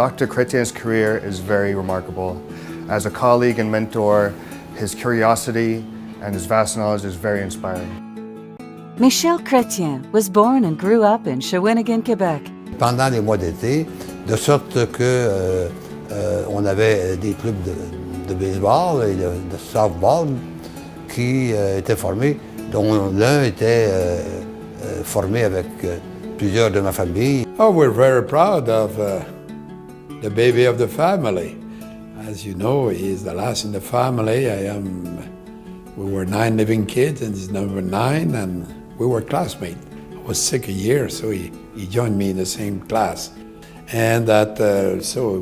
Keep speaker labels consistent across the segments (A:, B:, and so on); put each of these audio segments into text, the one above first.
A: Dr. Chrétien's career is very remarkable. As a colleague and mentor, his curiosity and his vast knowledge is very inspiring.
B: Michel Chrétien was born and grew up in Shawinigan, Quebec.
C: Pendant les mois d'été, de sorte que on avait des clubs de baseball et de softball qui étaient formés, dont l'un était formé avec plusieurs de ma famille.
D: Oh, we're very proud of the baby of the family. As you know, he is the last in the family. We were 9 living kids, and he's number 9, and we were classmates. I was sick a year, so he joined me in the same class. And so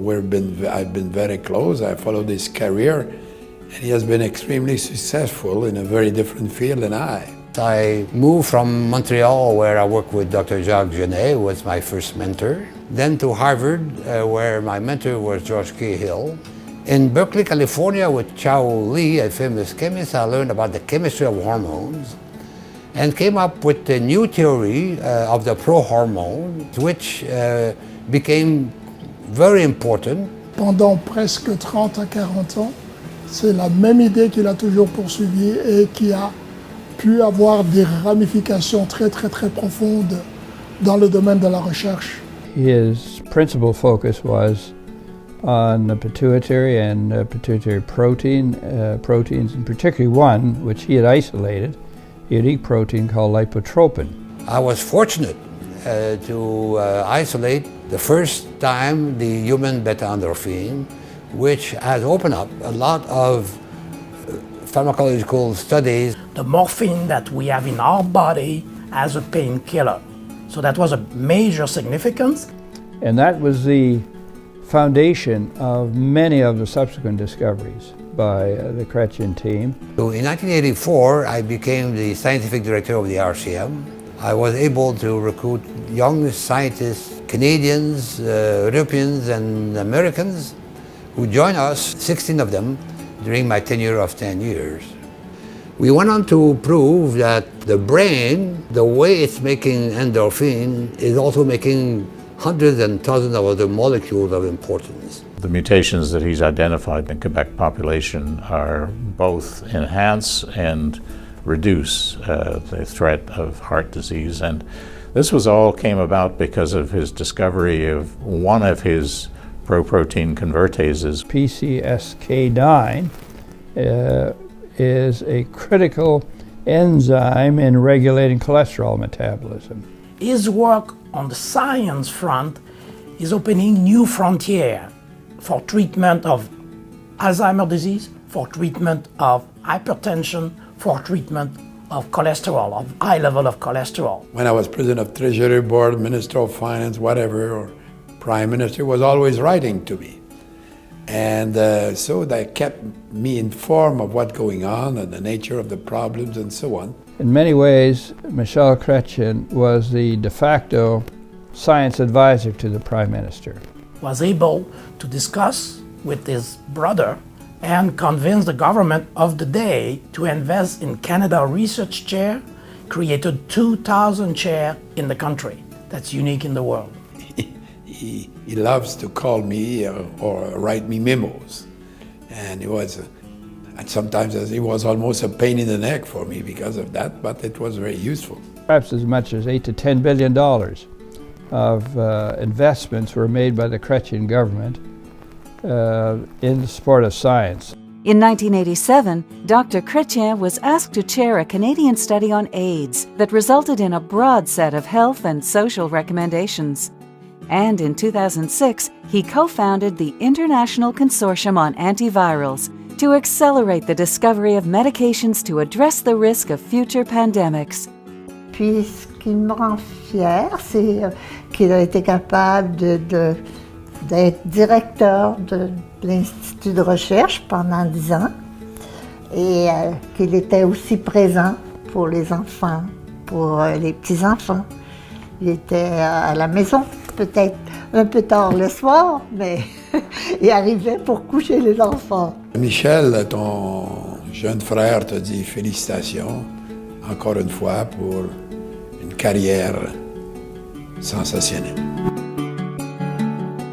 D: I've been very close. I followed his career, and he has been extremely successful in a very different field than I.
C: I moved from Montreal, where I worked with Dr. Jacques Genet, who was my first mentor, then to Harvard, where my mentor was George Cahill. In Berkeley, California, with Chao Li, a famous chemist, I learned about the chemistry of hormones and came up with a new theory of the prohormones, which became very important.
E: Pendant presque 30 à 40 ans, c'est la même idée qu'il a toujours poursuivie et qui a pu avoir des ramifications très profondes dans le domaine de la recherche.
F: His principal focus was on the pituitary and pituitary proteins, and particularly one which he had isolated, a unique protein called lipotropin.
C: I was fortunate to isolate the first time the human beta-endorphin, which has opened up a lot of pharmacological studies.
G: The morphine that we have in our body as a painkiller. So that was a major significance.
F: And that was the foundation of many of the subsequent discoveries by the Chrétien team.
C: So in 1984, I became the scientific director of the RCM. I was able to recruit young scientists, Canadians, Europeans, and Americans, who joined us, 16 of them, during my tenure of 10 years. We went on to prove that the brain, the way it's making endorphin, is also making hundreds and thousands of other molecules of importance.
H: The mutations that he's identified in the Quebec population are both enhance and reduce the threat of heart disease. And this all came about because of his discovery of one of his proprotein convertases.
F: PCSK9 is a critical enzyme in regulating cholesterol metabolism.
G: His work on the science front is opening new frontier for treatment of Alzheimer's disease, for treatment of hypertension, for treatment of cholesterol, of high level of cholesterol.
D: When I was president of Treasury Board, Minister of Finance, whatever, or Prime Minister, was always writing to me. And so that kept me informed of what's going on and the nature of the problems and so on.
F: In many ways, Michel Chrétien was the de facto science advisor to the Prime Minister.
G: Was able to discuss with his brother and convince the government of the day to invest in Canada Research Chair, created 2,000 chairs in the country. That's unique in the world.
D: He loves to call me or write me memos. And and sometimes he was almost a pain in the neck for me because of that, but it was very useful.
F: Perhaps as much as $8 to $10 billion of investments were made by the Chrétien government in the support of science.
B: In 1987, Dr. Chrétien was asked to chair a Canadian study on AIDS that resulted in a broad set of health and social recommendations. And in 2006, he co-founded the International Consortium on Antivirals to accelerate the discovery of medications to address the risk of future pandemics.
I: Puis ce qui me rend fière, c'est qu'il a été capable d'être directeur de l'Institut de recherche pendant 10 ans et qu'il était aussi présent pour les enfants, pour les petits-enfants. Il était à la maison, peut-être un peu tard le soir, mais il arrivait pour coucher les enfants.
D: Michel, ton jeune frère te dit félicitations, encore une fois, pour une carrière sensationnelle.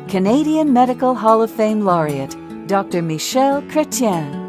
B: Canadian Medical Hall of Fame laureate, Dr. Michel Chre.